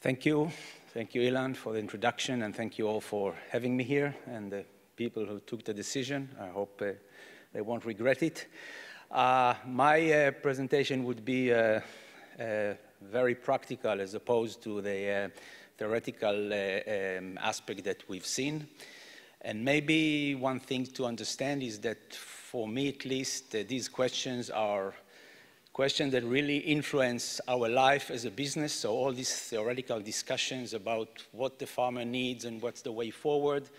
Thank you. Thank you, Ilan, for the introduction, and thank you all for having me here, and the people who took the decision. I hope they won't regret it. My presentation would be very practical as opposed to the theoretical aspect that we've seen. And maybe one thing to understand is that, for me at least, these questions are questions that really influence our life as a business. So all these theoretical discussions about what the farmer needs and what's the way forward,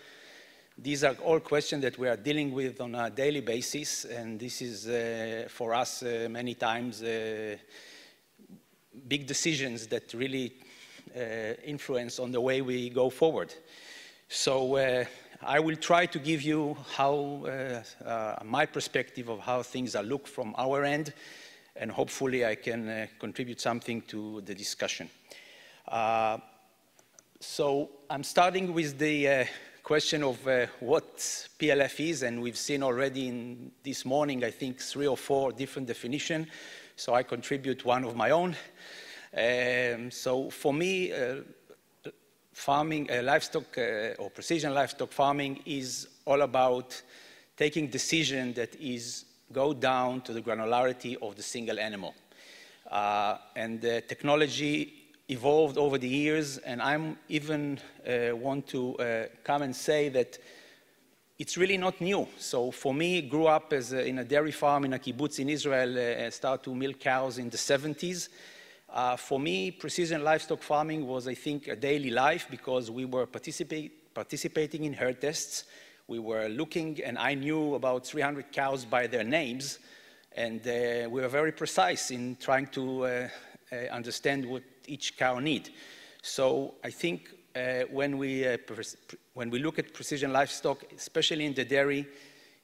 these are all questions that we are dealing with on a daily basis. And this is, for us, many times, big decisions that really influence on the way we go forward. So I will try to give you my perspective of how things are looked from our end, and hopefully I can contribute something to the discussion. So I'm starting with the question of what PLF is, and we've seen already this morning, I think, 3 or 4 different definitions, so I contribute one of my own. So for me, farming, livestock or precision livestock farming is all about taking decisions that go down to the granularity of the single animal. And the technology evolved over the years, and I'm even want to come and say that it's really not new. So for me, grew up as in a dairy farm in a kibbutz in Israel, started to milk cows in the 70s. For me, precision livestock farming was, I think, a daily life because we were participating in herd tests. We were looking, and I knew about 300 cows by their names, and we were very precise in trying to understand what each cow needs. So I think when we look at precision livestock, especially in the dairy,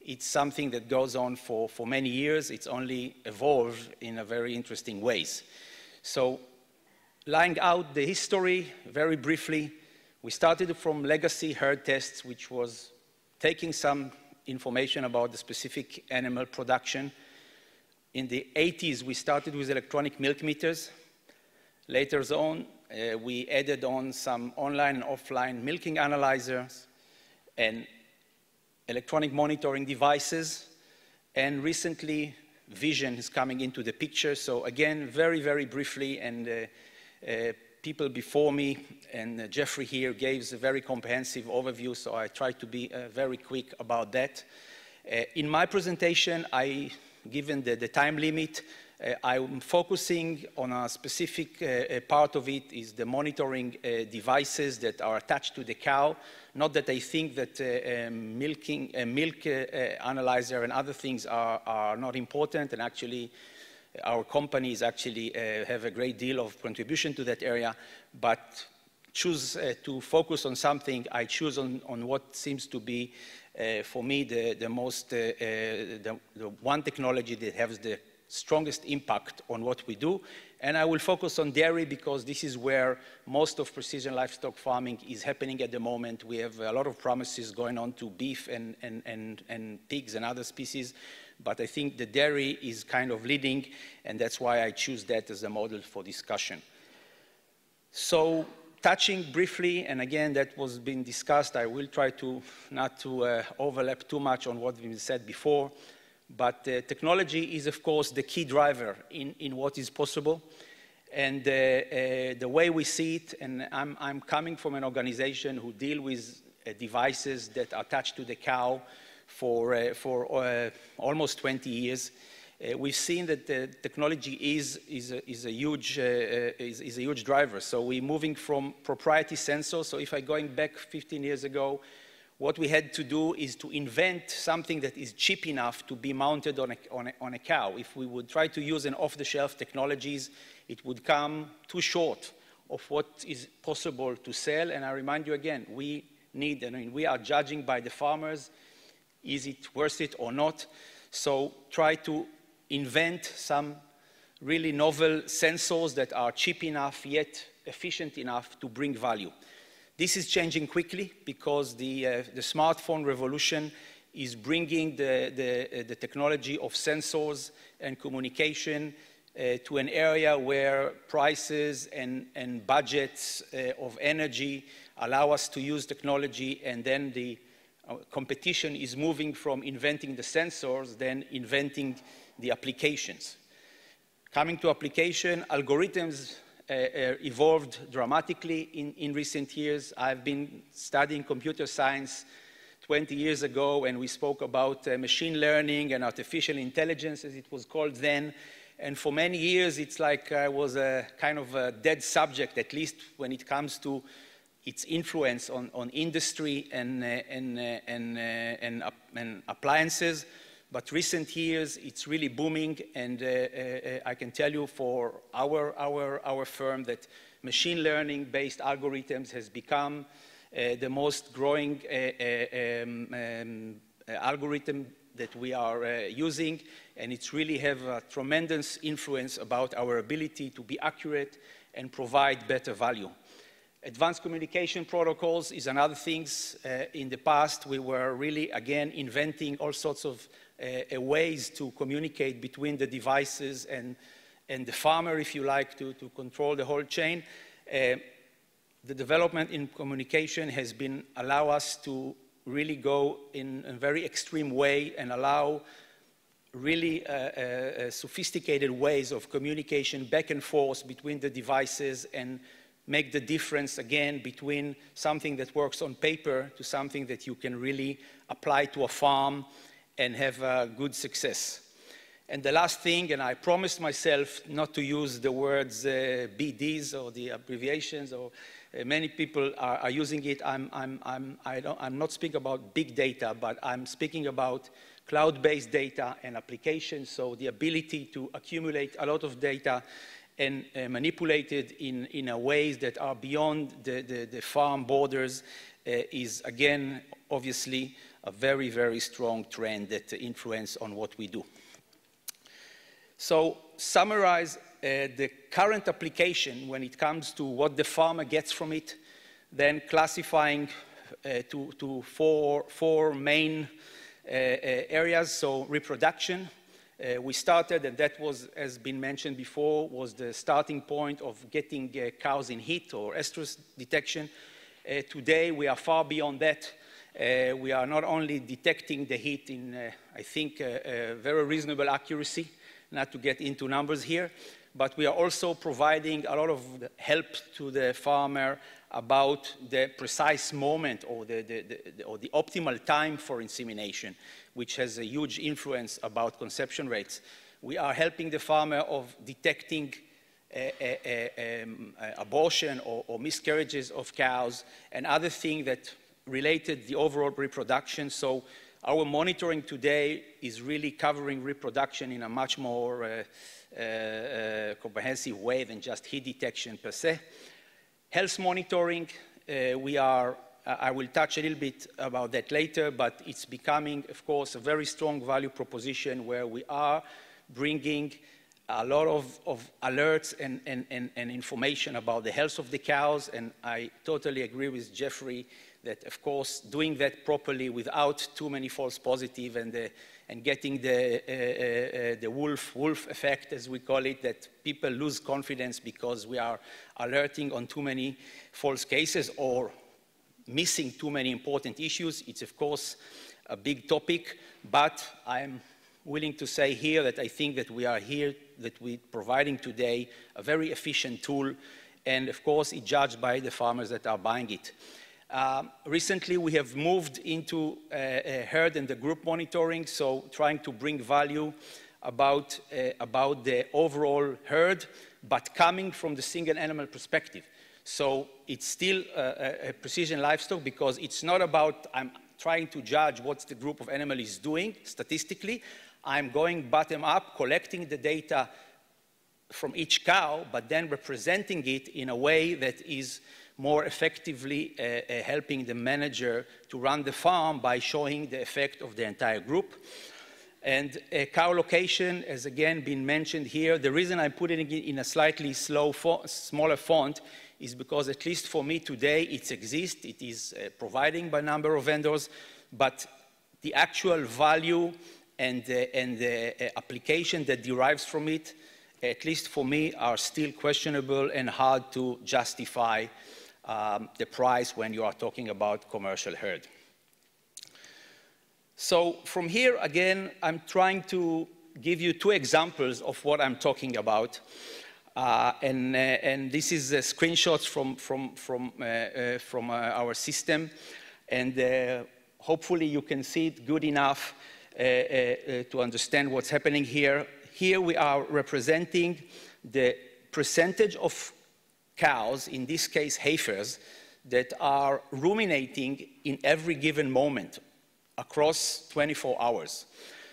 it's something that goes on for many years. It's only evolved in a very interesting ways. So laying out the history very briefly, we started from legacy herd tests, which was taking some information about the specific animal production. In the 80s, we started with electronic milk meters. Later on, we added on some online and offline milking analyzers and electronic monitoring devices. And recently, vision is coming into the picture. So again, very, very briefly, and people before me and Jeffrey here gave a very comprehensive overview, so I try to be very quick about that. In my presentation, given the time limit, I'm focusing on a specific part of it, is the monitoring devices that are attached to the cow. Not that I think that milk analyzer and other things are not important, and actually our companies actually have a great deal of contribution to that area, but choose to focus on something. I choose on what seems to be, for me, the one technology that has the strongest impact on what we do. And I will focus on dairy because this is where most of precision livestock farming is happening at the moment. We have a lot of promises going on to beef and pigs and other species, but I think the dairy is kind of leading, and that's why I choose that as a model for discussion. So touching briefly, and again, that was being discussed, I will try to not to overlap too much on what we said before, but technology is, of course, the key driver in what is possible. And the way we see it, and I'm coming from an organization who deal with devices that are attached to the cow for almost 20 years. We've seen that the technology is a huge driver. So we're moving from proprietary sensors. So if I'm going back 15 years ago, what we had to do is to invent something that is cheap enough to be mounted on a cow. If we would try to use an off-the-shelf technologies, it would come too short of what is possible to sell. And I remind you again, we are judging by the farmers, is it worth it or not? So try to invent some really novel sensors that are cheap enough yet efficient enough to bring value. This is changing quickly because the smartphone revolution is bringing the technology of sensors and communication to an area where prices and budgets of energy allow us to use technology, and then the competition is moving from inventing the sensors, then inventing the applications. Coming to application, algorithms evolved dramatically in recent years. I've been studying computer science 20 years ago, and we spoke about machine learning and artificial intelligence, as it was called then. And for many years, it's like was a kind of a dead subject, at least when it comes to its influence on industry and appliances. But recent years, it's really booming, and I can tell you for our firm that machine learning-based algorithms has become the most growing algorithm that we are using, and it's really have a tremendous influence about our ability to be accurate and provide better value. Advanced communication protocols is another thing. In the past, we were really, again, inventing all sorts of ways to communicate between the devices and the farmer, if you like, to control the whole chain. The development in communication has been allow us to really go in a very extreme way and allow really sophisticated ways of communication back and forth between the devices and make the difference again between something that works on paper to something that you can really apply to a farm and have good success. And the last thing, and I promised myself not to use the words BDs or the abbreviations, or many people are using it. I'm not speaking about big data, but I'm speaking about cloud-based data and applications, so the ability to accumulate a lot of data and manipulate it in ways that are beyond the farm borders is, again, obviously, a very, very strong trend that influence on what we do. So summarize the current application when it comes to what the farmer gets from it, then classifying to four main areas. So reproduction, we started, and that was, as been mentioned before, was the starting point of getting cows in heat or estrus detection. Today, we are far beyond that. We are not only detecting the heat in, I think, very reasonable accuracy, not to get into numbers here, but we are also providing a lot of help to the farmer about the precise moment or the optimal time for insemination, which has a huge influence about conception rates. We are helping the farmer of detecting abortion or miscarriages of cows and other things that related the overall reproduction. So our monitoring today is really covering reproduction in a much more comprehensive way than just heat detection per se. Health monitoring, I will touch a little bit about that later, but it's becoming, of course, a very strong value proposition where we are bringing a lot of alerts and information about the health of the cows, and I totally agree with Jeffrey that, of course, doing that properly without too many false positives and getting the wolf effect, as we call it, that people lose confidence because we are alerting on too many false cases or missing too many important issues. It's, of course, a big topic, but I'm willing to say here that I think that we are here, that we're providing today a very efficient tool, and of course, it's judged by the farmers that are buying it. Recently, we have moved into herd and the group monitoring, so trying to bring value about the overall herd, but coming from the single animal perspective. So it's still a precision livestock because it's not about I'm trying to judge what the group of animals is doing statistically. I'm going bottom up, collecting the data from each cow, but then representing it in a way that is more effectively helping the manager to run the farm by showing the effect of the entire group. And cow location has again been mentioned here. The reason I'm putting it in a slightly smaller font is because, at least for me today, it exists. It is providing by a number of vendors, but the actual value and the application that derives from it at least for me, are still questionable and hard to justify the price when you are talking about commercial herd. So from here, again, I'm trying to give you two examples of what I'm talking about. And this is screenshots from our system. And hopefully you can see it good enough to understand what's happening here. Here we are representing the percentage of cows, in this case heifers, that are ruminating in every given moment across 24 hours.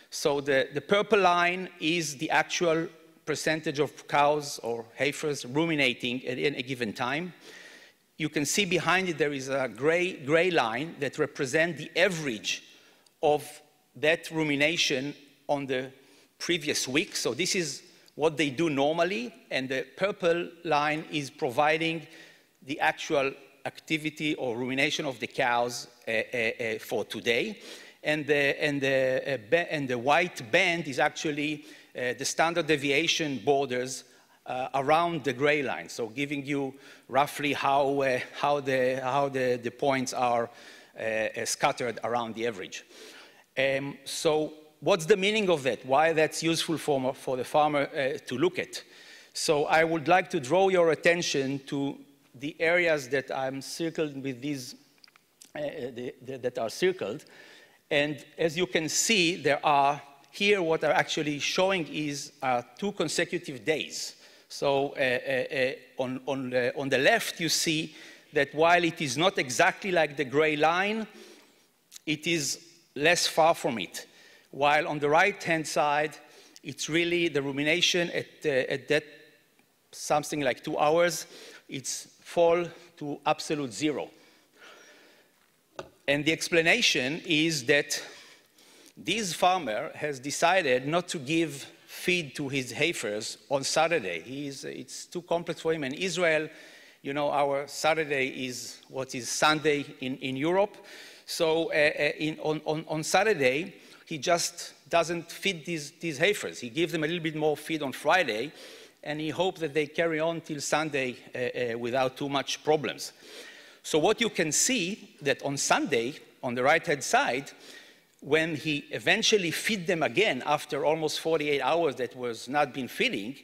So the purple line is the actual percentage of cows or heifers ruminating at any given time. You can see behind it there is a gray line that represents the average of that rumination on the previous week. So this is what they do normally, and the purple line is providing the actual activity or rumination of the cows for today. And the white band is actually the standard deviation borders around the gray line, so giving you roughly how the points are scattered around the average. So what's the meaning of that? Why that's useful for the farmer to look at? So I would like to draw your attention to the areas that I'm circled with these, that are circled. And as you can see, there are here what are actually showing is 2 consecutive days. So on the left, you see that while it is not exactly like the gray line, it is less far from it. While on the right-hand side, it's really the rumination at that something like 2 hours, it's fall to absolute zero. And the explanation is that this farmer has decided not to give feed to his heifers on Saturday. It's too complex for him. In Israel, you know, our Saturday is what is Sunday in Europe. So on Saturday, he just doesn't feed these heifers. He gives them a little bit more feed on Friday, and he hopes that they carry on till Sunday without too much problems. So what you can see that on Sunday, on the right-hand side, when he eventually feed them again after almost 48 hours that was not been feeding,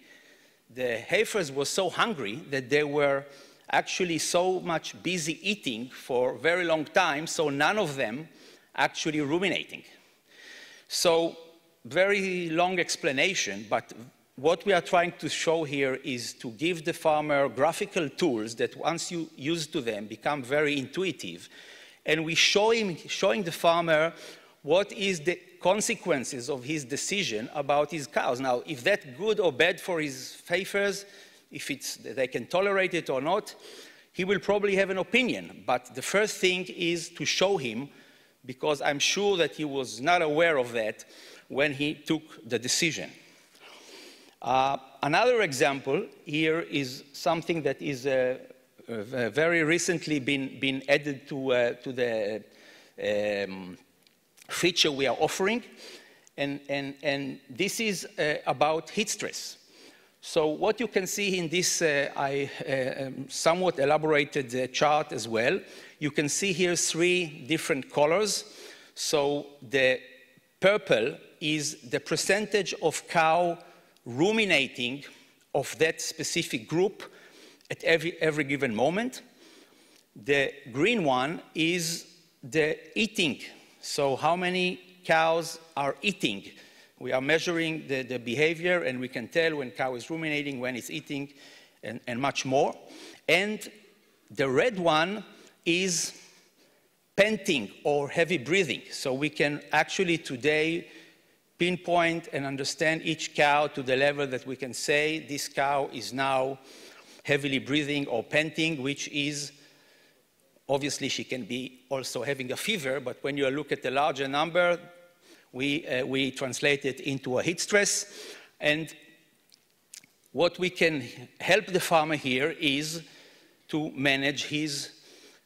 the heifers were so hungry that they were actually so much busy eating for a very long time, so none of them actually ruminating. So very long explanation, but what we are trying to show here is to give the farmer graphical tools that once you use to them become very intuitive. And we showing the farmer what is the consequences of his decision about his cows. Now, if that's good or bad for his heifers, if they can tolerate it or not, he will probably have an opinion. But the first thing is to show him, because I'm sure that he was not aware of that when he took the decision. Another example here is something that is very recently been added to the feature we are offering, and this is about heat stress. So what you can see in this somewhat elaborated chart as well, you can see here 3 different colors. So the purple is the percentage of cow ruminating of that specific group at every given moment. The green one is the eating. So how many cows are eating? We are measuring the behavior, and we can tell when cow is ruminating, when it's eating, and much more. And the red one is panting or heavy breathing. So we can actually today pinpoint and understand each cow to the level that we can say this cow is now heavily breathing or panting, which is, obviously she can be also having a fever, but when you look at the larger number, we translate it into a heat stress. And what we can help the farmer here is to manage his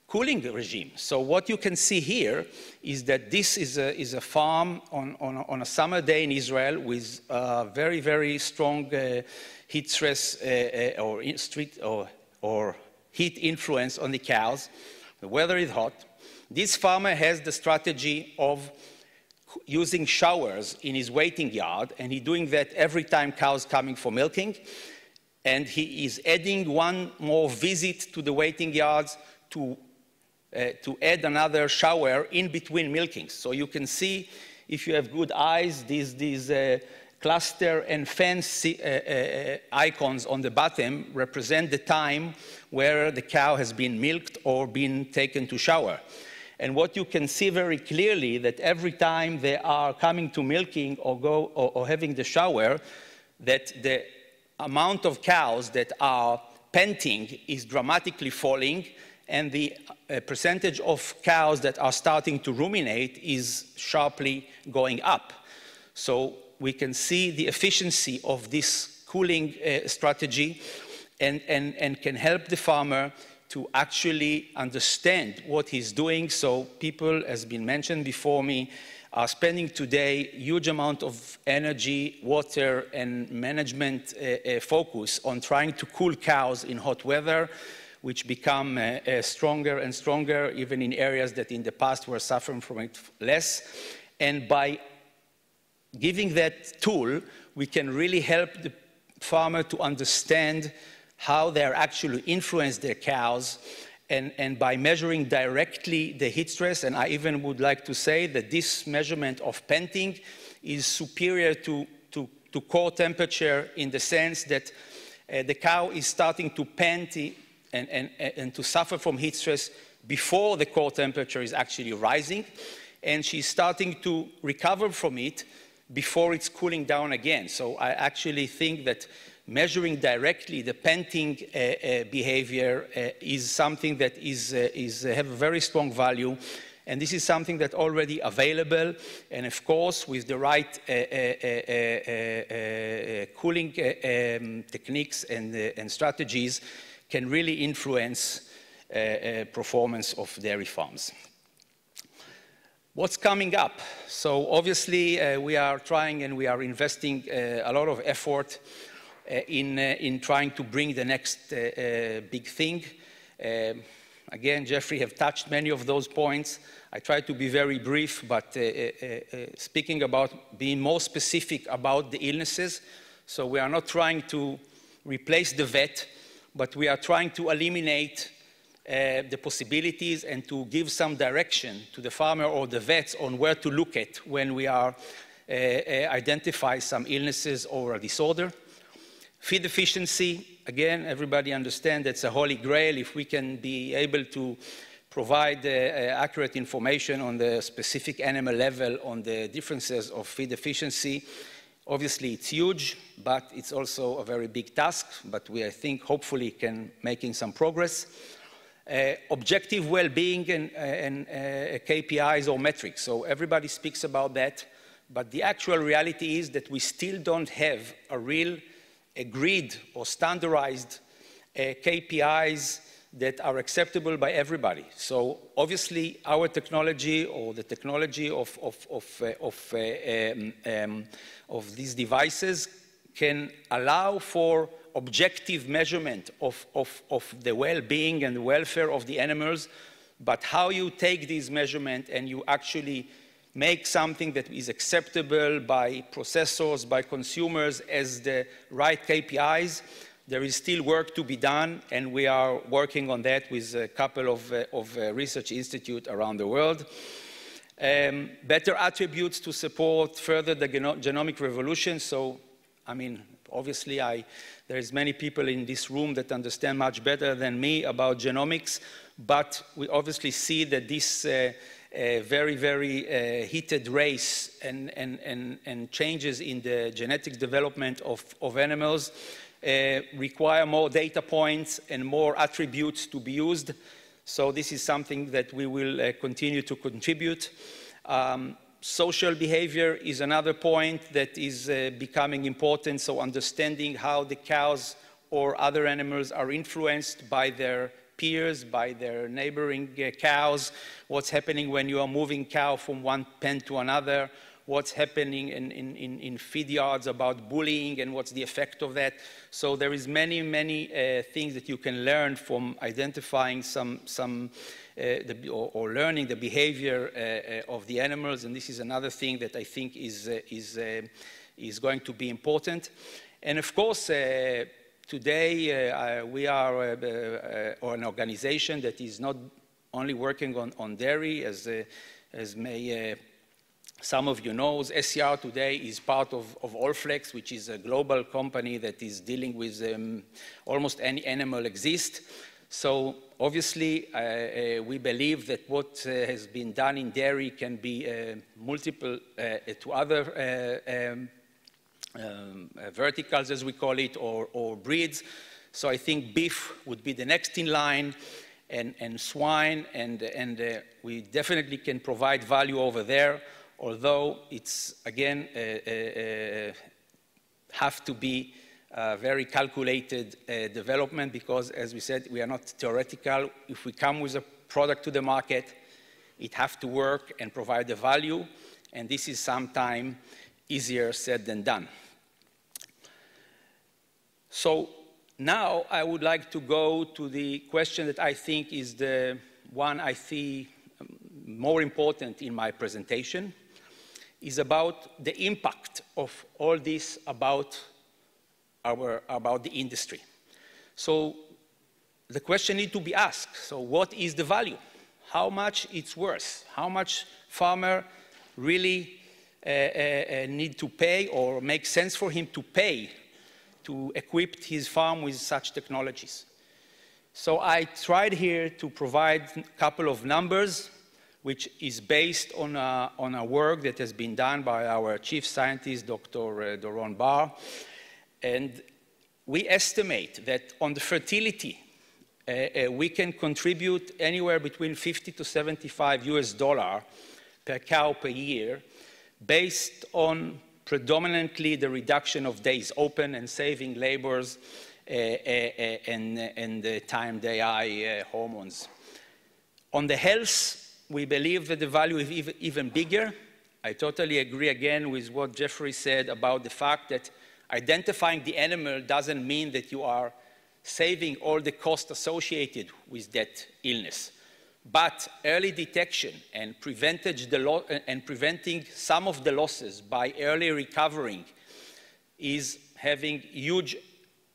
cooling regime. So what you can see here is that this is a farm on a summer day in Israel with very, very strong heat stress or heat influence on the cows. The weather is hot. This farmer has the strategy of using showers in his waiting yard, and he's doing that every time cows coming for milking. And he is adding one more visit to the waiting yards to add another shower in between milkings. So you can see, if you have good eyes, these cluster and fence icons on the bottom represent the time where the cow has been milked or been taken to shower. And what you can see very clearly, that every time they are coming to milking or having the shower, that the amount of cows that are panting is dramatically falling, and the percentage of cows that are starting to ruminate is sharply going up. So we can see the efficiency of this cooling strategy and can help the farmer to actually understand what he's doing. So people, as been mentioned before me, are spending today huge amount of energy, water, and management focus on trying to cool cows in hot weather, which become stronger and stronger, even in areas that in the past were suffering from it less. And by giving that tool, we can really help the farmer to understand how they're actually influence their cows, and by measuring directly the heat stress. And I even would like to say that this measurement of panting is superior to core temperature, in the sense that the cow is starting to pant and to suffer from heat stress before the core temperature is actually rising, and she's starting to recover from it before it's cooling down again. So I actually think that measuring directly the panting behavior is something that have a very strong value, and this is something that already available, and of course with the right cooling techniques and strategies can really influence performance of dairy farms. What's coming up? So obviously we are trying and we are investing a lot of effort in trying to bring the next big thing. Again, Jeffrey have touched many of those points. I try to be very brief, but speaking about being more specific about the illnesses. So we are not trying to replace the vet, but we are trying to eliminate the possibilities and to give some direction to the farmer or the vets on where to look at when we are identify some illnesses or a disorder. Feed efficiency, again, everybody understands that's a holy grail. If we can be able to provide accurate information on the specific animal level on the differences of feed efficiency, obviously it's huge, but it's also a very big task, but we, I think, hopefully can making some progress. Objective well-being and KPIs or metrics. So everybody speaks about that, but the actual reality is that we still don't have a real agreed or standardized KPIs that are acceptable by everybody. So obviously our technology or the technology of these devices can allow for objective measurement of the well-being and welfare of the animals, but how you take these measurements and you actually make something that is acceptable by processors, by consumers as the right KPIs, there is still work to be done, and we are working on that with a couple of research institutes around the world. Better attributes to support further the genomic revolution. So, I mean, obviously there's many people in this room that understand much better than me about genomics, but we obviously see that this very, very heated race and changes in the genetic development of animals require more data points and more attributes to be used. So this is something that we will continue to contribute. Social behavior is another point that is becoming important. So understanding how the cows or other animals are influenced by their peers, by their neighboring cows, what's happening when you are moving cow from one pen to another, what's happening in feed yards about bullying and what's the effect of that. So there is many things that you can learn from identifying or learning the behavior of the animals, and this is another thing that I think is going to be important. And of course, today we are an organization that is not only working on dairy, as some of you know. SCR today is part of Allflex, which is a global company that is dealing with almost any animal exist. So obviously, we believe that what has been done in dairy can be multiple to other verticals, as we call it, or breeds. So I think beef would be the next in line, and swine, and we definitely can provide value over there, although it's, again, have to be very calculated development, because, as we said, we are not theoretical. If we come with a product to the market, it has to work and provide the value, and this is sometimes easier said than done. So now I would like to go to the question that I think is the one I see more important in my presentation, is about the impact of all this about the industry. So the question needs to be asked, so what is the value? How much it's worth? How much farmer really need to pay, or make sense for him to pay to equip his farm with such technologies? So I tried here to provide a couple of numbers, which is based on a work that has been done by our chief scientist, Dr. Ori Inbar. And we estimate that on the fertility, we can contribute anywhere between $50 to $75 per cow per year, based on predominantly the reduction of days open and saving labors and the time day hormones. On the health, we believe that the value is even bigger. I totally agree again with what Jeffrey said about the fact that identifying the animal doesn't mean that you are saving all the costs associated with that illness. But early detection and preventing some of the losses by early recovering is having huge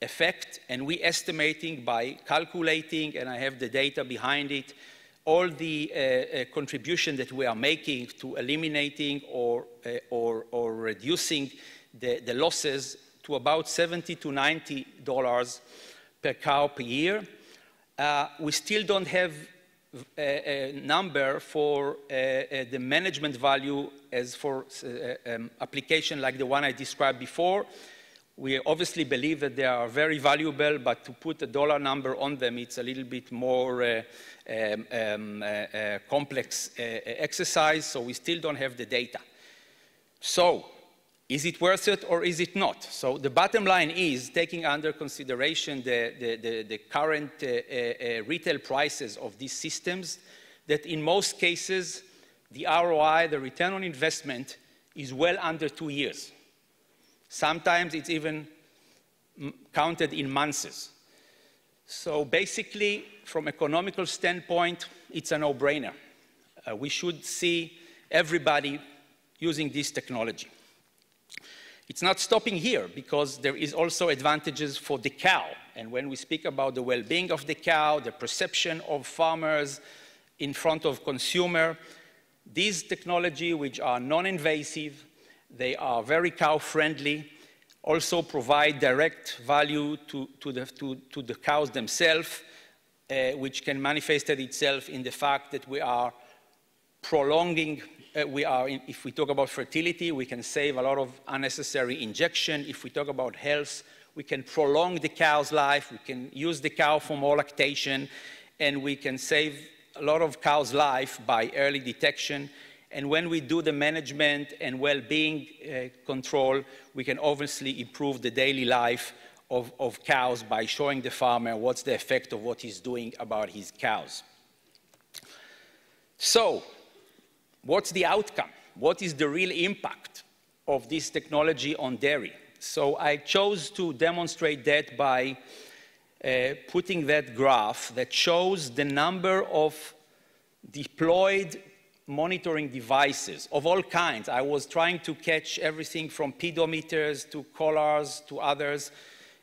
effect, and we estimating by calculating, and I have the data behind it, all the contribution that we are making to eliminating or reducing the losses to about $70 to $90 per cow per year. We still don't have a number for the management value as for application like the one I described before. We obviously believe that they are very valuable, but to put a dollar number on them, it's a little bit more complex exercise, so we still don't have the data. So, is it worth it or is it not? So the bottom line is, taking under consideration the current retail prices of these systems, that in most cases, the ROI, the return on investment, is well under 2 years. Sometimes it's even counted in months. So basically, from economical standpoint, it's a no-brainer. We should see everybody using this technology. It's not stopping here, because there is also advantages for the cow. And when we speak about the well-being of the cow, the perception of farmers in front of consumer, these technology, which are non-invasive, they are very cow-friendly, also provide direct value to the cows themselves, which can manifest itself in the fact that we are prolonging, if we talk about fertility, we can save a lot of unnecessary injection. If we talk about health, we can prolong the cow's life, we can use the cow for more lactation, and we can save a lot of cow's life by early detection. And when we do the management and well-being control, we can obviously improve the daily life of cows by showing the farmer what's the effect of what he's doing about his cows. So, what's the outcome? What is the real impact of this technology on dairy? So I chose to demonstrate that by putting that graph that shows the number of deployed monitoring devices of all kinds. I was trying to catch everything from pedometers to collars to others,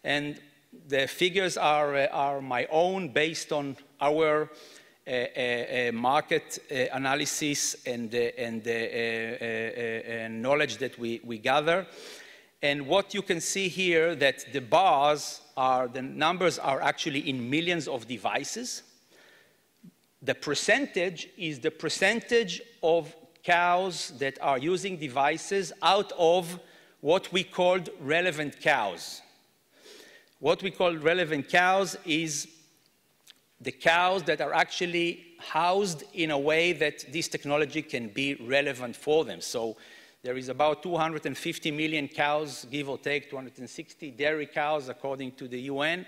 and the figures are my own based on our market analysis and knowledge that we gather. And what you can see here, that the bars are, the numbers are actually in millions of devices. The percentage is the percentage of cows that are using devices out of what we called relevant cows. What we call relevant cows is the cows that are actually housed in a way that this technology can be relevant for them. So there is about 250 million cows, give or take 260 dairy cows according to the UN.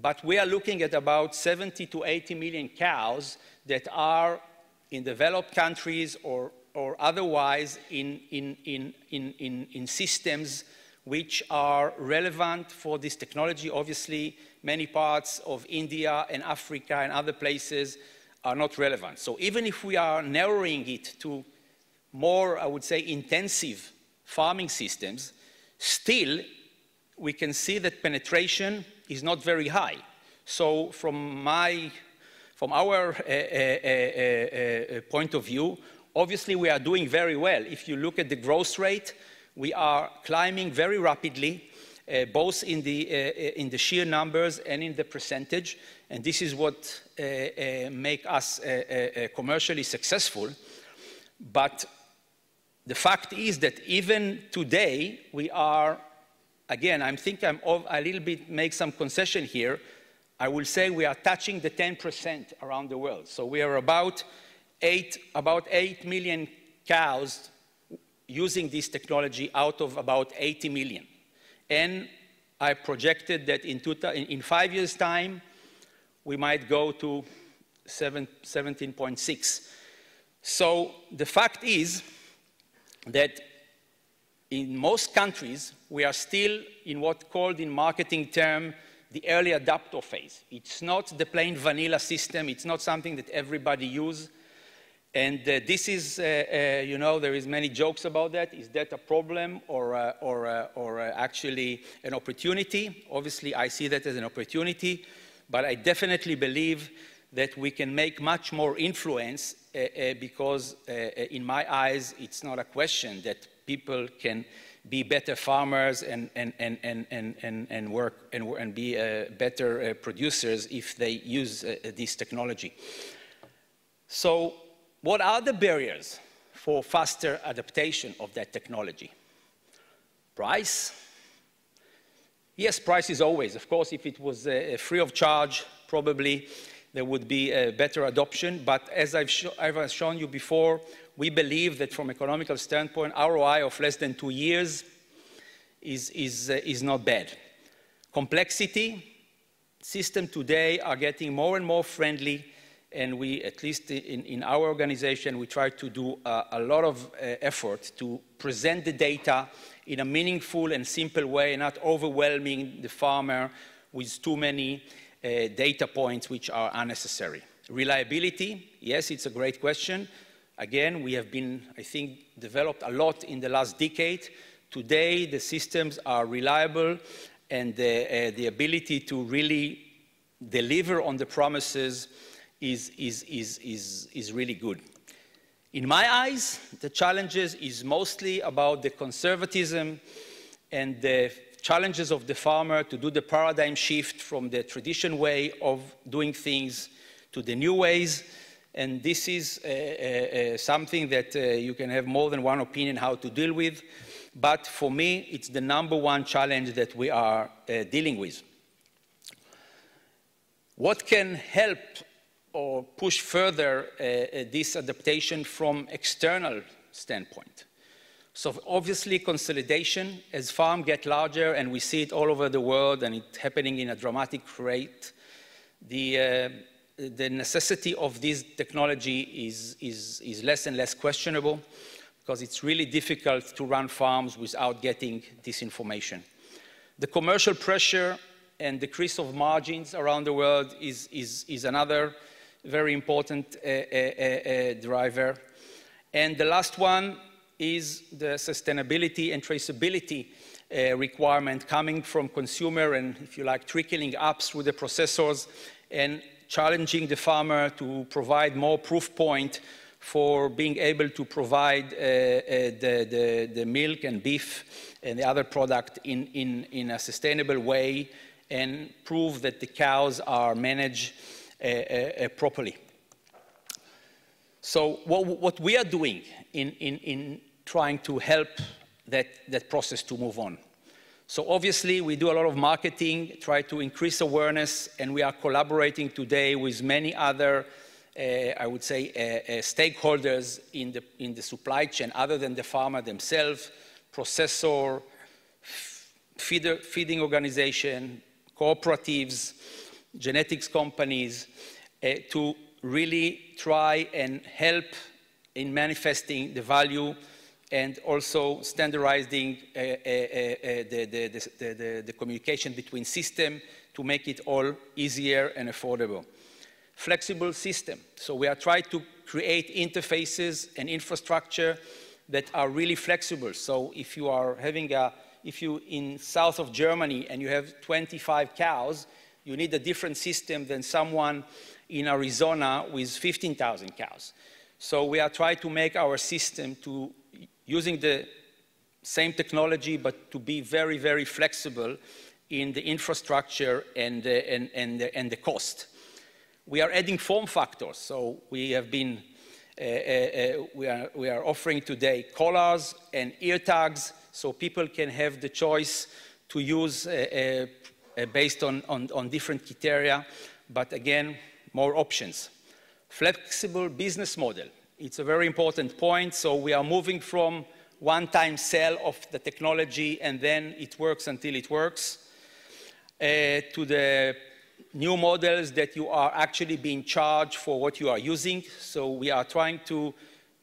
But we are looking at about 70 to 80 million cows that are in developed countries or otherwise in systems which are relevant for this technology. Obviously, many parts of India and Africa and other places are not relevant. So even if we are narrowing it to more, I would say, intensive farming systems, still we can see that penetration is not very high. So from our point of view, obviously we are doing very well. If you look at the growth rate, we are climbing very rapidly, both in the sheer numbers and in the percentage, and this is what makes us commercially successful. But the fact is that even today, we are, again, I think I'm a little bit make some concession here. I will say we are touching the 10% around the world. So we are about 8 million cows using this technology out of about 80 million. And I projected that in 5 years' time, we might go to 17.6. So the fact is that in most countries, we are still in what's called in marketing term the early adopter phase. It's not the plain vanilla system. It's not something that everybody uses. And this is, you know, there is many jokes about that. Is that a problem or actually an opportunity? Obviously, I see that as an opportunity, but I definitely believe that we can make much more influence because, in my eyes, it's not a question that people can be better farmers and work and be better producers if they use this technology. So, what are the barriers for faster adaptation of that technology? Price? Yes, price is always. Of course, if it was free of charge, probably there would be a better adoption. But as I've shown you before, we believe that from economical standpoint, ROI of less than 2 years is not bad. Complexity, systems today are getting more and more friendly. And we, at least in our organization, we try to do a lot of effort to present the data in a meaningful and simple way, not overwhelming the farmer with too many data points which are unnecessary. Reliability, yes, it's a great question. Again, we have been, I think, developed a lot in the last decade. Today, the systems are reliable, and the ability to really deliver on the promises is really good. In my eyes, the challenges is mostly about the conservatism and the challenges of the farmer to do the paradigm shift from the traditional way of doing things to the new ways. And this is something that you can have more than one opinion how to deal with. But for me, it's the #1 challenge that we are dealing with. What can help or push further this adaptation from external standpoint? So obviously consolidation, as farms get larger, and we see it all over the world, and it's happening in a dramatic rate, the necessity of this technology is less and less questionable, because it's really difficult to run farms without getting this information. The commercial pressure and decrease of margins around the world is another very important driver. And the last one is the sustainability and traceability requirement coming from consumer and, if you like, trickling up through the processors and challenging the farmer to provide more proof point for being able to provide the milk and beef and the other product in a sustainable way and prove that the cows are managed properly. So what we are doing in trying to help that process to move on. So obviously we do a lot of marketing, try to increase awareness, and we are collaborating today with many other I would say, stakeholders in the supply chain other than the farmer themselves, processor, feeding organization, cooperatives, genetics companies, to really try and help in manifesting the value and also standardizing the communication between systems to make it all easier and affordable. Flexible system. So we are trying to create interfaces and infrastructure that are really flexible. So if you are having if you in south of Germany and you have 25 cows, you need a different system than someone in Arizona with 15,000 cows. So we are trying to make our system to using the same technology, but to be very, very flexible in the infrastructure and the cost. We are adding form factors. So we have been, we are offering today collars and ear tags so people can have the choice to use based on different criteria, but again, more options. Flexible business model. It's a very important point. So we are moving from one-time sale of the technology and then it works until it works, to the new models that you are actually being charged for what you are using. So we are trying to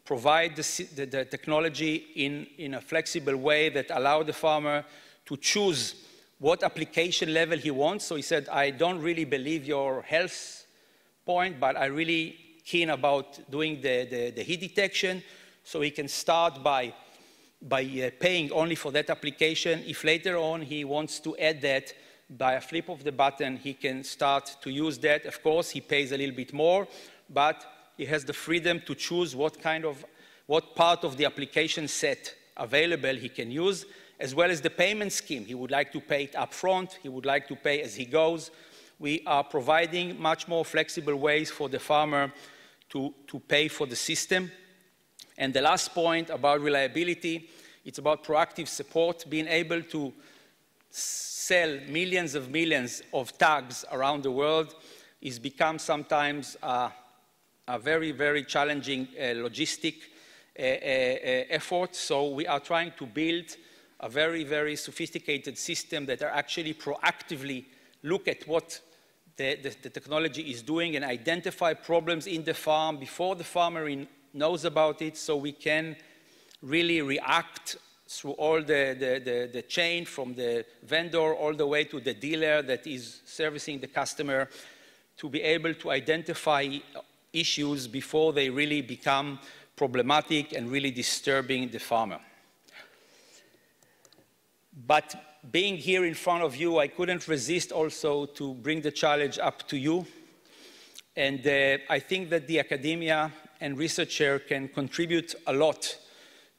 provide the technology in a flexible way that allows the farmer to choose what application level he wants. So he said, I don't really believe your health point, but I'm really keen about doing the heat detection. So he can start by paying only for that application. If later on he wants to add that, by a flip of the button, he can start to use that. Of course, he pays a little bit more, but he has the freedom to choose what part of the application set available he can use, as well as the payment scheme. He would like to pay it up front. He would like to pay as he goes. We are providing much more flexible ways for the farmer to pay for the system. And the last point about reliability, it's about proactive support, being able to sell millions of tags around the world is become sometimes a very, very challenging logistic effort. So we are trying to build a very, very sophisticated system that are actually proactively look at what the technology is doing and identify problems in the farm before the farmer knows about it, so we can really react through all the chain from the vendor all the way to the dealer that is servicing the customer to be able to identify issues before they really become problematic and really disturbing the farmer. But being here in front of you, I couldn't resist also to bring the challenge up to you. And I think that the academia and researcher can contribute a lot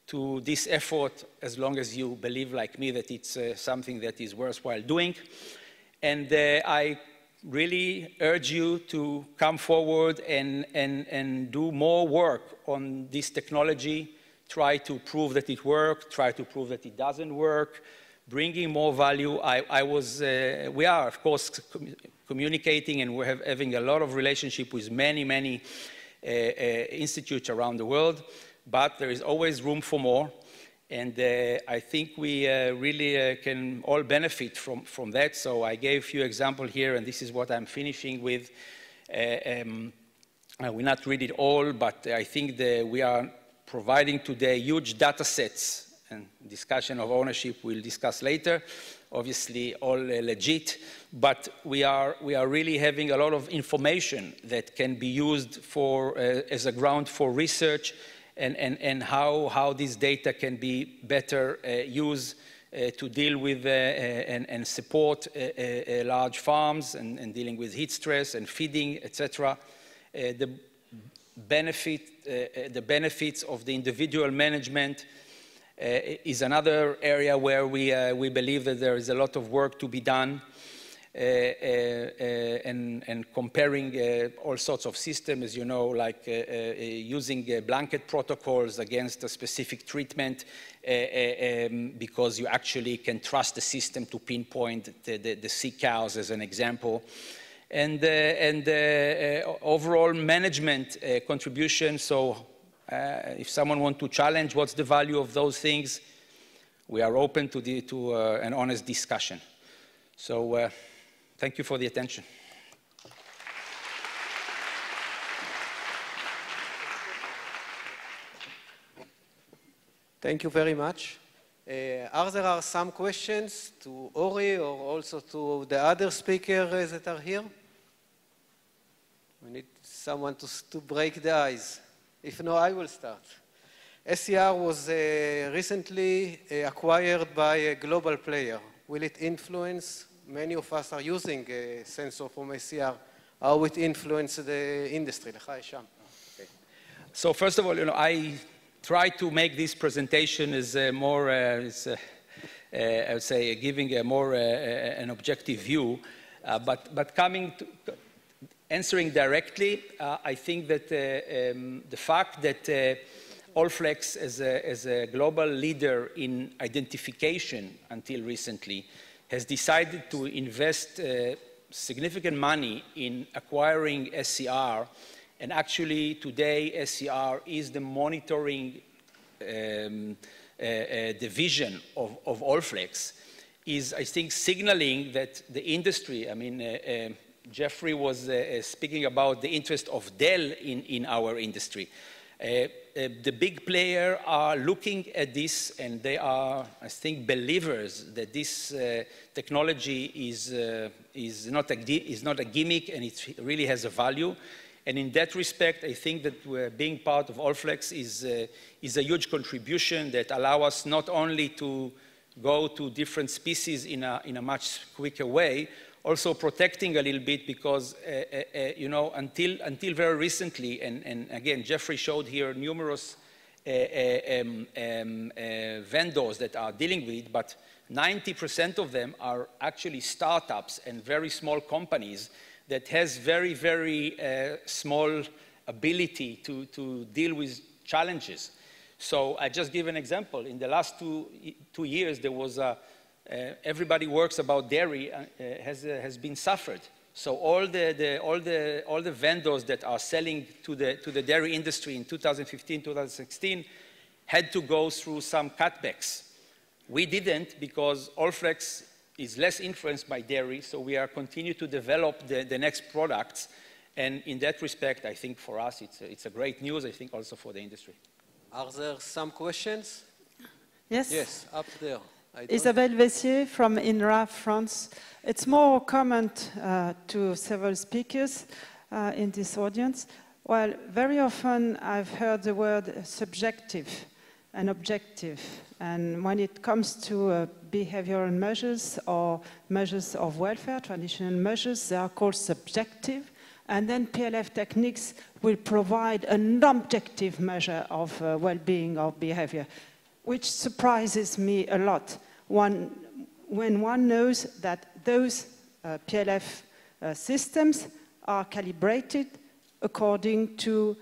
to this effort, as long as you believe, like me, that it's something that is worthwhile doing. And I really urge you to come forward and do more work on this technology, try to prove that it works, try to prove that it doesn't work, bringing more value. We are, of course, communicating, and we're having a lot of relationship with many institutes around the world. But there is always room for more. And I think we really can all benefit from that. So I gave a few examples here, and this is what I'm finishing with. I will not read it all, but I think we are providing today huge data sets, and discussion of ownership we'll discuss later. Obviously, all legit, but we are really having a lot of information that can be used as a ground for research, and how this data can be better used to deal with and support large farms and dealing with heat stress and feeding, etc. The benefits of the individual management is another area where we believe that there is a lot of work to be done, and comparing all sorts of systems, as you know, like using blanket protocols against a specific treatment, because you actually can trust the system to pinpoint the sick cows, as an example. And overall management contribution. So if someone wants to challenge what's the value of those things, we are open to an honest discussion. So thank you for the attention. Thank you very much. There are some questions to Ori or also to the other speakers that are here? We need someone to break the ice. If no, I will start. SCR was recently acquired by a global player. Will it influence? Many of us are using a sensor from SCR. How it influence the industry? Okay. So first of all, I try to make this presentation as more, I would say, giving a more an objective view. But answering directly, I think that the fact that Allflex, as a global leader in identification until recently, has decided to invest significant money in acquiring SCR, and actually today SCR is the monitoring division of Allflex, is, I think, signaling that the industry, I mean, Jeffrey was speaking about the interest of Dell in our industry. The big players are looking at this, and they are, I think, believers that this technology is not a gimmick, and it really has a value. And in that respect, I think that being part of Allflex is a huge contribution that allows us not only to go to different species in a much quicker way, also protecting a little bit, because until very recently, and again, Jeffrey showed here numerous vendors that are dealing with it, but 90% of them are actually startups and very small companies that has very, very small ability to deal with challenges. So I just give an example. In the last two years, there was everybody works about dairy has been suffered. So all the vendors that are selling to the dairy industry in 2015, 2016 had to go through some cutbacks. We didn't, because Allflex is less influenced by dairy, so we are continue to develop the next products. And in that respect, I think for us it's a great news. I think also for the industry. Are there some questions? Yes. Yes, up there. Isabelle Vessier from Eaap, France. It's more a comment to several speakers in this audience. Well, very often I've heard the word subjective and objective. And when it comes to behavioral measures or measures of welfare, traditional measures, they are called subjective. And then PLF techniques will provide an objective measure of well-being or behavior, which surprises me a lot when one knows that those PLF systems are calibrated according to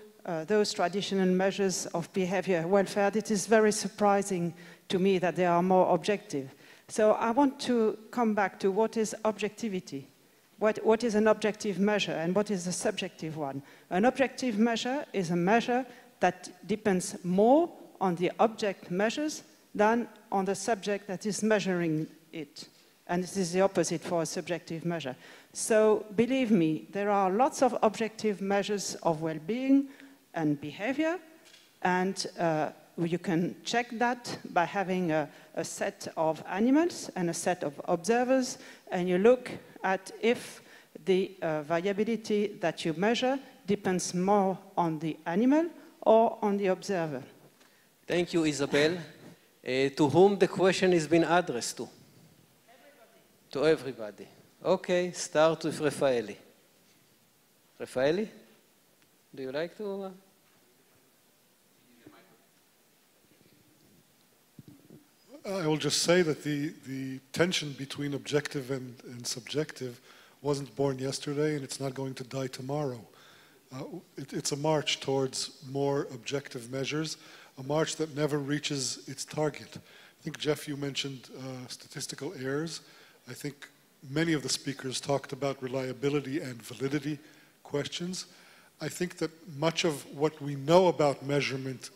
those traditional measures of behavior welfare. It is very surprising to me that they are more objective. So I want to come back to what is objectivity. What is an objective measure and what is a subjective one? An objective measure is a measure that depends more on the object measures than on the subject that is measuring it. And it is the opposite for a subjective measure. So believe me, there are lots of objective measures of well-being and behavior, and you can check that by having a set of animals and a set of observers, and you look at if the variability that you measure depends more on the animal or on the observer. Thank you, Isabel. To whom the question has been addressed to? Everybody. To everybody. Okay, start with Raffaele. Raffaele, do you like to? I will just say that the tension between objective and subjective wasn't born yesterday, and it's not going to die tomorrow. It's a march towards more objective measures, a march that never reaches its target. I think, Jeff, you mentioned statistical errors. I think many of the speakers talked about reliability and validity questions. I think that much of what we know about measurement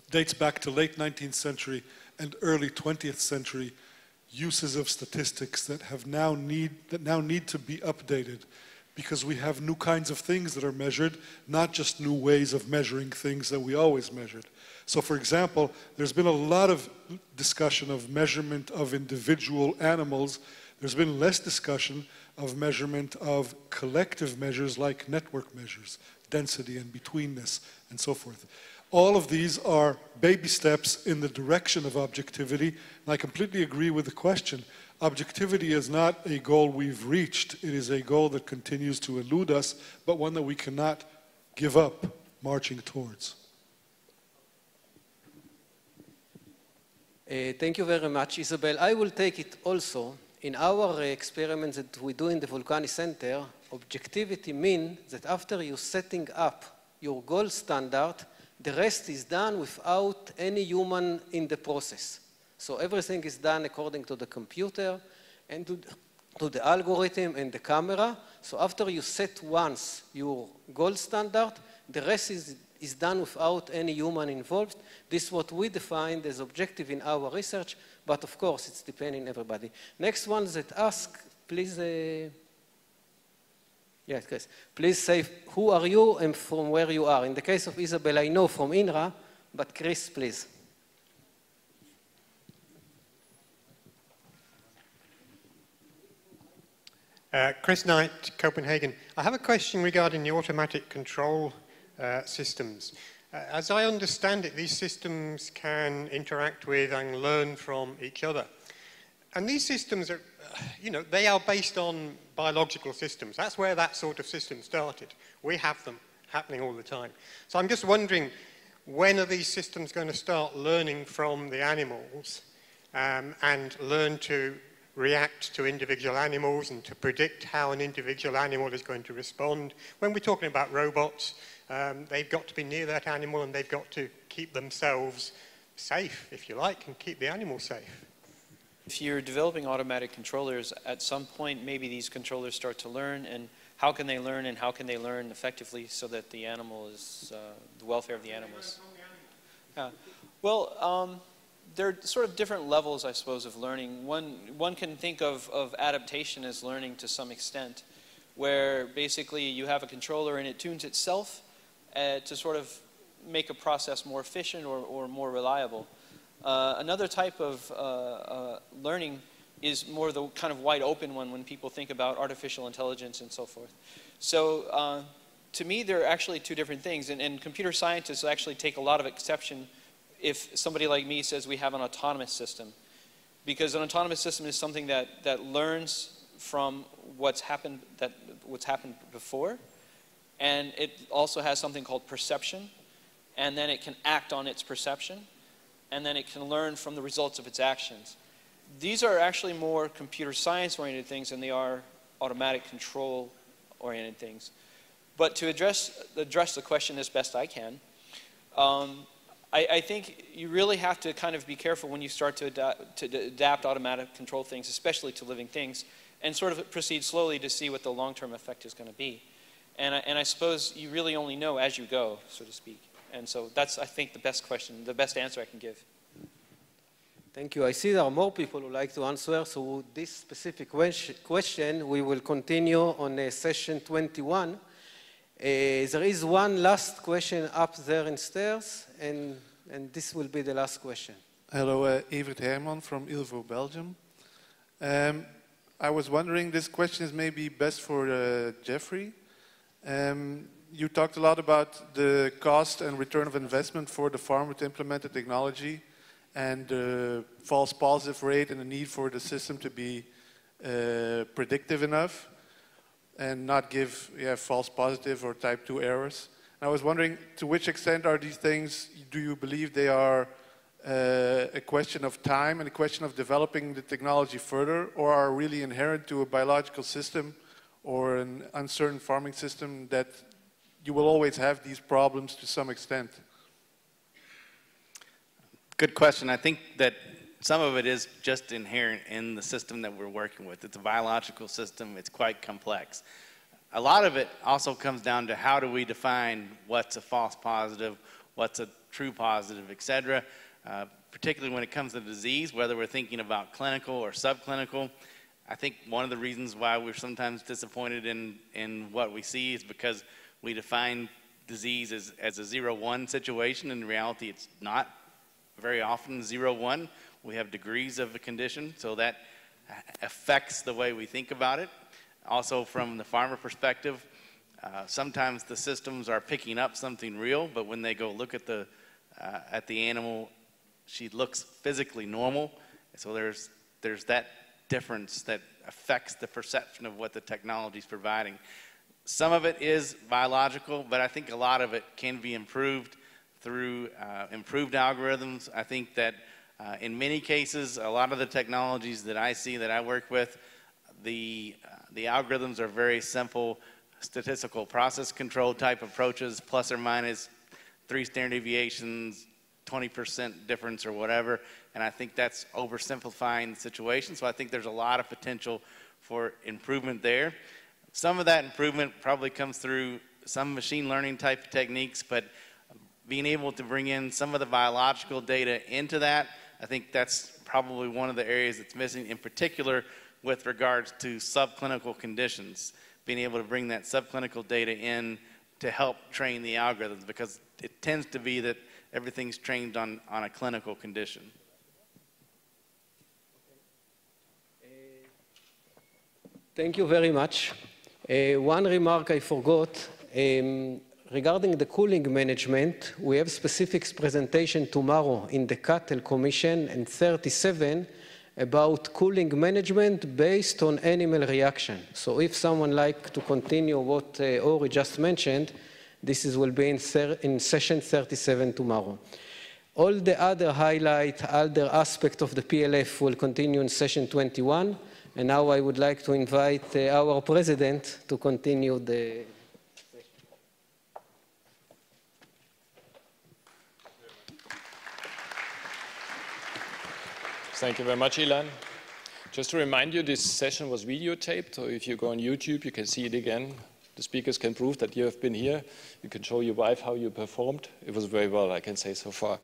dates back to late 19th century and early 20th century uses of statistics that now need to be updated, because we have new kinds of things that are measured, not just new ways of measuring things that we always measured. So for example, there's been a lot of discussion of measurement of individual animals. There's been less discussion of measurement of collective measures like network measures, density and betweenness, and so forth. All of these are baby steps in the direction of objectivity, and I completely agree with the question. Objectivity is not a goal we've reached. It is a goal that continues to elude us, but one that we cannot give up marching towards. Thank you very much, Isabel. I will take it also. In our experiments that we do in the Vulcani Center, objectivity means that after you're setting up your gold standard, the rest is done without any human in the process. So everything is done according to the computer and to the algorithm and the camera. So after you set once your gold standard, the rest is done without any human involved. This is what we defined as objective in our research, but of course it's depending on everybody. Next one that ask, please. Yes, Chris. Please say who are you and from where you are. In the case of Isabel, I know from INRA, but Chris, please. Chris Knight, Copenhagen. I have a question regarding the automatic control systems. As I understand it, these systems can interact with and learn from each other. And these systems are, they are based on biological systems. That's where that sort of system started. We have them happening all the time. So I'm just wondering, when are these systems going to start learning from the animals and learn to react to individual animals and to predict how an individual animal is going to respond? When we're talking about robots, they've got to be near that animal and they've got to keep themselves safe, if you like, and keep the animal safe. If you're developing automatic controllers, at some point maybe these controllers start to learn, and how can they learn, and how can they learn effectively so that the animal is, the welfare of the animals? Well, there are sort of different levels, I suppose, of learning. One can think of adaptation as learning to some extent, where basically you have a controller and it tunes itself to sort of make a process more efficient or more reliable. Another type of learning is more the kind of wide open one when people think about artificial intelligence and so forth. So to me, they're actually two different things, and computer scientists actually take a lot of exception if somebody like me says we have an autonomous system, because an autonomous system is something that learns from what's happened before, and it also has something called perception, and then it can act on its perception, and then it can learn from the results of its actions. These are actually more computer science-oriented things than they are automatic control-oriented things. But to address the question as best I can, I think you really have to kind of be careful when you start to adapt automatic control things, especially to living things, and sort of proceed slowly to see what the long-term effect is going to be. And I suppose you really only know as you go, so to speak. And so that's, I think, the best question, the best answer I can give. Thank you. I see there are more people who like to answer, so this specific question we will continue on session 21. There is one last question up there in stairs, and this will be the last question. Hello, Evert Herman from Ilvo, Belgium. I was wondering, this question is maybe best for Jeffrey. You talked a lot about the cost and return of investment for the farmer to implement the technology, and the false positive rate and the need for the system to be predictive enough and not give false positive or type 2 errors. And I was wondering, to which extent are these things, do you believe they are a question of time and a question of developing the technology further, or are really inherent to a biological system or an uncertain farming system that you will always have these problems to some extent? Good question. I think that some of it is just inherent in the system that we're working with. It's a biological system. It's quite complex. A lot of it also comes down to how do we define what's a false positive, what's a true positive, et cetera. Particularly when it comes to disease, whether we're thinking about clinical or subclinical. I think one of the reasons why we're sometimes disappointed in what we see is because we define disease as a 0-1 situation. In reality, it's not very often 0-1. We have degrees of a condition, so that affects the way we think about it. Also, from the farmer perspective, sometimes the systems are picking up something real, but when they go look at the animal, she looks physically normal. So there's that difference that affects the perception of what the technology is providing. Some of it is biological, but I think a lot of it can be improved through improved algorithms. I think that in many cases, a lot of the technologies that I see that I work with, the algorithms are very simple, statistical process control type approaches, plus or minus 3 standard deviations, 20% difference or whatever, and I think that's oversimplifying the situation. So I think there's a lot of potential for improvement there. Some of that improvement probably comes through some machine learning type techniques, but being able to bring in some of the biological data into that, I think that's probably one of the areas that's missing, in particular with regards to subclinical conditions. Being able to bring that subclinical data in to help train the algorithms, because it tends to be that everything's trained on a clinical condition. Thank you very much. One remark I forgot. Regarding the cooling management, we have specific presentation tomorrow in the Cattle Commission and 37 about cooling management based on animal reaction. So if someone like to continue what Ori just mentioned, this will be in session 37 tomorrow. All the other other aspects of the PLF will continue in session 21. And now I would like to invite our president to continue the session. Thank you very much, Ilan. Just to remind you, this session was videotaped, so if you go on YouTube, you can see it again. The speakers can prove that you have been here. You can show your wife how you performed. It was very well, I can say so far.